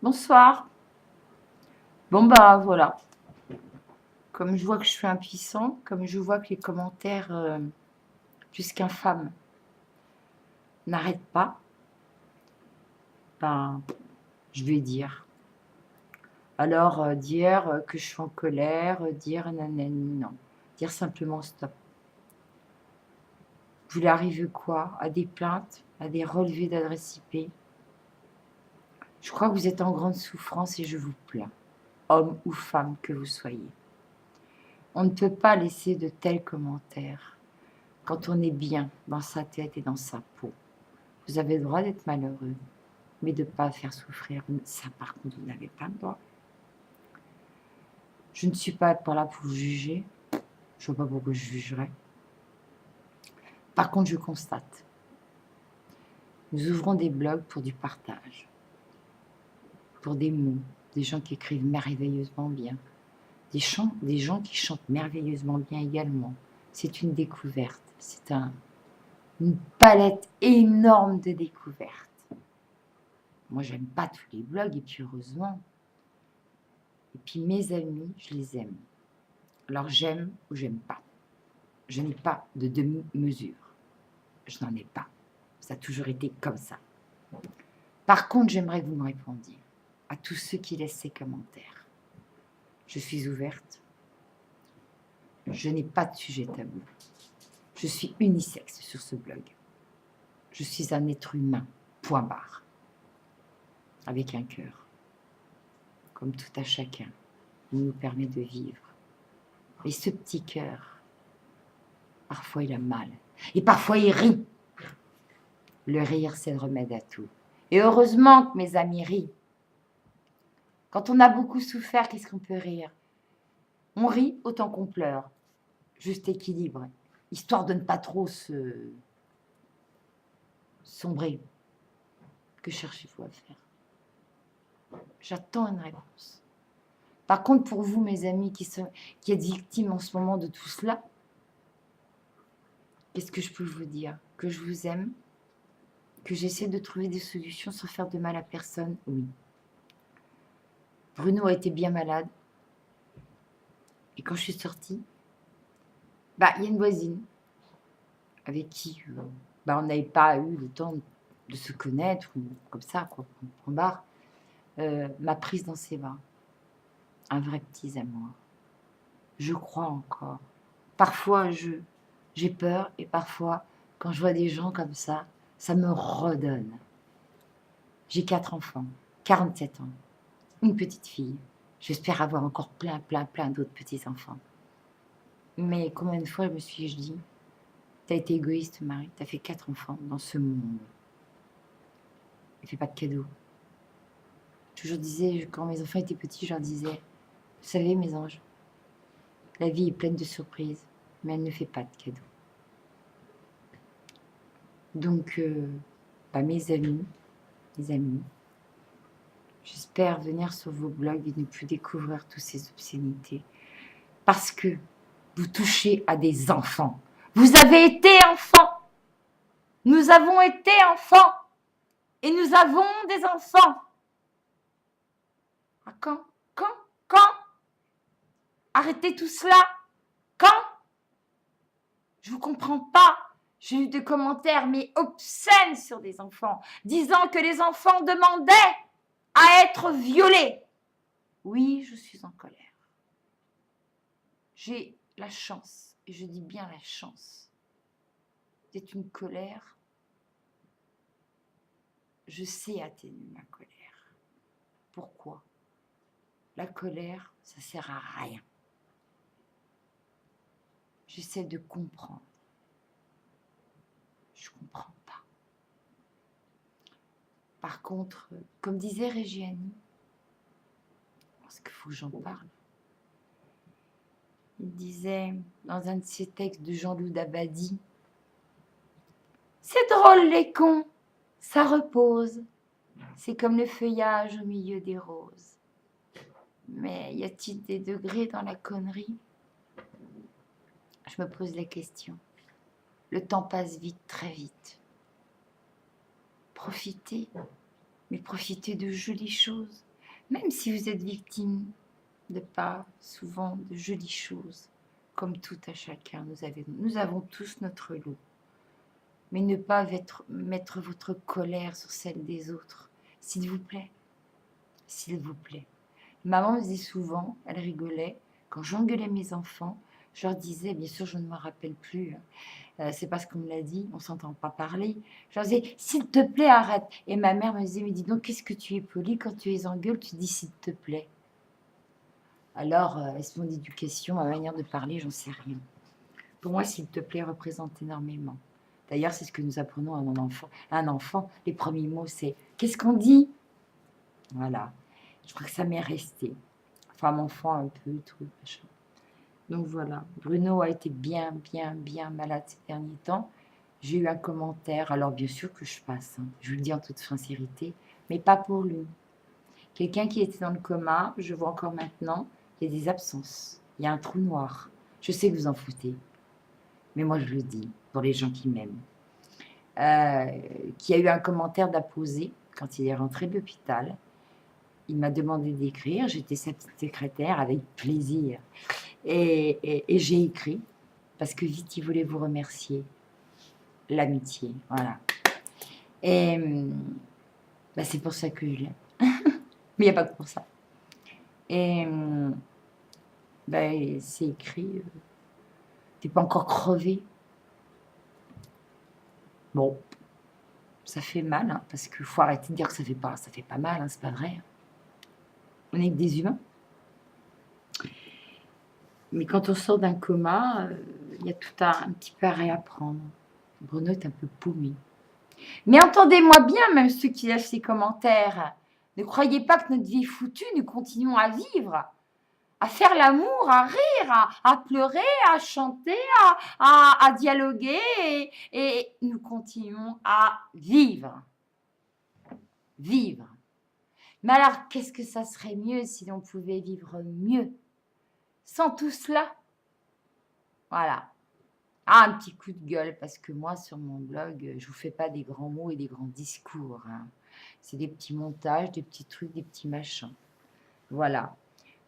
Bonsoir. Bon bah voilà, comme je vois que je suis impuissant, comme je vois que les commentaires jusqu'infâmes n'arrêtent pas, ben je vais dire. Alors dire que je suis en colère, dire nanani, non. Dire simplement stop. Vous voulez arriver quoi? À des plaintes, à des relevés d'adresse IP? Je crois que vous êtes en grande souffrance et je vous plains, homme ou femme que vous soyez. On ne peut pas laisser de tels commentaires quand on est bien dans sa tête et dans sa peau. Vous avez le droit d'être malheureux, mais de ne pas faire souffrir. Ça, par contre, vous n'avez pas le droit. Je ne suis pas là pour vous juger. Je ne vois pas pourquoi je jugerais. Par contre, je constate. Nous ouvrons des blogs pour du partage, pour des mots, des gens qui écrivent merveilleusement bien, des gens qui chantent merveilleusement bien également. C'est une découverte. C'est une palette énorme de découvertes. Moi, j'aime pas tous les blogs, et puis heureusement. Et puis mes amis, je les aime. Alors j'aime ou j'aime pas. Je n'ai pas de demi-mesure. Je n'en ai pas. Ça a toujours été comme ça. Par contre, j'aimerais que vous me répondiez à tous ceux qui laissent ces commentaires. Je suis ouverte. Je n'ai pas de sujet tabou. Je suis unisexe sur ce blog. Je suis un être humain, point barre. Avec un cœur. Comme tout à chacun, il nous permet de vivre. Et ce petit cœur, parfois il a mal. Et parfois il rit. Le rire, c'est le remède à tout. Et heureusement que mes amis rient. Quand on a beaucoup souffert, qu'est-ce qu'on peut rire? On rit autant qu'on pleure. Juste équilibre. Histoire de ne pas trop se sombrer. Que cherchez-vous à faire? J'attends une réponse. Par contre, pour vous, mes amis, qui êtes victimes en ce moment de tout cela, qu'est-ce que je peux vous dire? Que je vous aime? Que j'essaie de trouver des solutions sans faire de mal à personne? Oui. Bruno a été bien malade. Et quand je suis sortie, il y a une voisine avec qui on n'avait pas eu le temps de se connaître, ou comme ça, quoi, en bar, m'a prise dans ses bras. Un vrai petit amour. Je crois encore. Parfois, j'ai peur, et parfois, quand je vois des gens comme ça me redonne. J'ai 4 enfants, 47 ans, une petite fille. J'espère avoir encore plein d'autres petits-enfants. Mais combien de fois je me suis dit, t'as été égoïste, Marie, t'as fait 4 enfants dans ce monde. Ne fais pas de cadeaux. Je toujours disais, quand mes enfants étaient petits, je leur disais, vous savez, mes anges, la vie est pleine de surprises, mais elle ne fait pas de cadeaux. Donc, mes amis, j'espère venir sur vos blogs et ne plus découvrir toutes ces obscénités. Parce que vous touchez à des enfants. Vous avez été enfants. Nous avons été enfants. Et nous avons des enfants. À quand? Arrêtez tout cela. Quand? Je vous comprends pas. J'ai eu des commentaires, mais obscènes sur des enfants, disant que les enfants demandaient à être violés. Oui, je suis en colère. J'ai la chance, et je dis bien la chance, d'être une colère. Je sais atténuer ma colère. Pourquoi? La colère, ça sert à rien. J'essaie de comprendre. Je ne comprends pas. Par contre, comme disait Reggiani, parce qu'il faut que j'en parle, il disait dans un de ses textes de Jean-Loup Dabadi, c'est drôle les cons, ça repose, c'est comme le feuillage au milieu des roses. Mais y a-t-il des degrés dans la connerie? Je me pose la question. Le temps passe vite, très vite. Profitez, mais profitez de jolies choses. même si vous êtes victime de pas souvent de jolies choses, comme tout à chacun, nous avons tous notre lot. Mais ne pas mettre votre colère sur celle des autres, s'il vous plaît, s'il vous plaît. Maman me disait souvent, elle rigolait, quand j'engueulais mes enfants, je leur disais, bien sûr je ne me rappelle plus, c'est parce qu'on me l'a dit, on ne s'entend pas parler. Je leur disais, s'il te plaît, arrête. Et ma mère me disait, mais dis donc, qu'est-ce que tu es poli quand tu les engueules, tu dis s'il te plaît. Alors, est-ce mon éducation, ma manière de parler, j'en sais rien. Pour moi, s'il te plaît, représente énormément. D'ailleurs, c'est ce que nous apprenons à un enfant. Les premiers mots, c'est « qu'est-ce qu'on dit ?» Voilà. Je crois que ça m'est resté. Femme, enfant, un peu, tout, machin. Donc voilà. Bruno a été bien malade ces derniers temps. J'ai eu un commentaire. Alors, bien sûr que je passe. Hein. Je vous le dis en toute sincérité. Mais pas pour lui. Quelqu'un qui était dans le coma, je vois encore maintenant, il y a des absences. Il y a un trou noir. Je sais que vous en foutez. Mais moi, je le dis pour les gens qui m'aiment. Qui a eu un commentaire d'apposer quand il est rentré de l'hôpital. Il m'a demandé d'écrire. J'étais sa petite secrétaire avec plaisir. Et j'ai écrit parce que vite, il voulait vous remercier. L'amitié, voilà. Et bah, c'est pour ça que je l'aime. Mais il n'y a pas que pour ça. Et bah, c'est écrit. T'es pas encore crevé. Bon, ça fait mal, hein, parce qu'il faut arrêter de dire que ça fait pas mal, hein, c'est pas vrai. On est que des humains. Mais quand on sort d'un coma, il y a tout un petit peu à réapprendre. Bruno est un peu paumé. Mais entendez-moi bien, même ceux qui lâchent ces commentaires. Ne croyez pas que notre vie est foutue, nous continuons à vivre, à faire l'amour, à rire, à pleurer, à chanter, à dialoguer, et nous continuons à vivre. Vivre. Mais alors, qu'est-ce que ça serait mieux si l'on pouvait vivre mieux sans tout cela? Voilà. Ah, un petit coup de gueule, parce que moi, sur mon blog, je vous fais pas des grands mots et des grands discours. Hein. C'est des petits montages, des petits trucs, des petits machins. Voilà.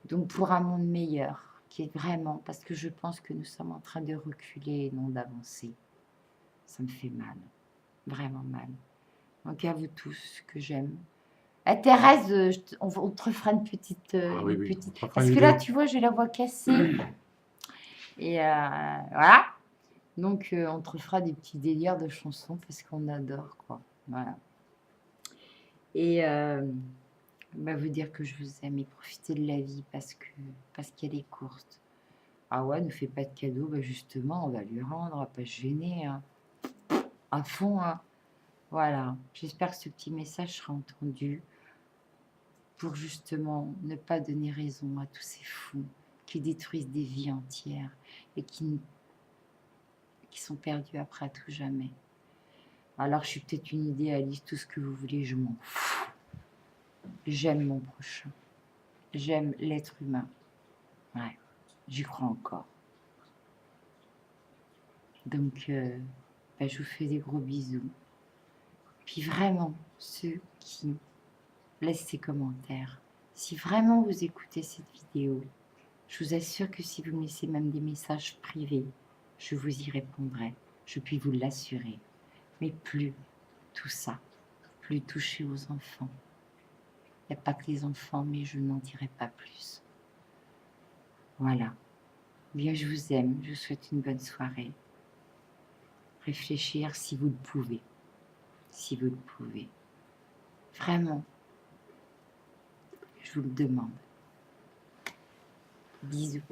Donc, pour un monde meilleur, qui est vraiment, parce que je pense que nous sommes en train de reculer et non d'avancer. Ça me fait mal. Vraiment mal. Donc, à vous tous, que j'aime. Thérèse, on te refera une petite... oui, petite... Parce que là, tu vois, j'ai la voix cassée. Et voilà. Donc, on te refera des petits délires de chansons parce qu'on adore, quoi. Voilà. Et bah, vous dire que je vous aime et profiter de la vie parce qu'elle est courte. Ah ouais, ne fais pas de cadeaux, bah justement, on va lui rendre, on va pas se gêner, hein. À fond, hein. Voilà. J'espère que ce petit message sera entendu pour justement ne pas donner raison à tous ces fous qui détruisent des vies entières et qui sont perdus après à tout jamais. Alors je suis peut-être une idéaliste, tout ce que vous voulez, je m'en fous. J'aime mon prochain. J'aime l'être humain. Ouais, j'y crois encore. Donc, bah, je vous fais des gros bisous. Puis vraiment, ceux qui laissent ces commentaires, si vraiment vous écoutez cette vidéo, je vous assure que si vous me laissez même des messages privés, je vous y répondrai. Je puis vous l'assurer. Mais plus tout ça, plus toucher aux enfants. Il n'y a pas que les enfants, mais je n'en dirai pas plus. Voilà. Bien, je vous aime. Je vous souhaite une bonne soirée. Réfléchir si vous le pouvez. Si vous le pouvez. Vraiment. Je vous le demande. Bisous.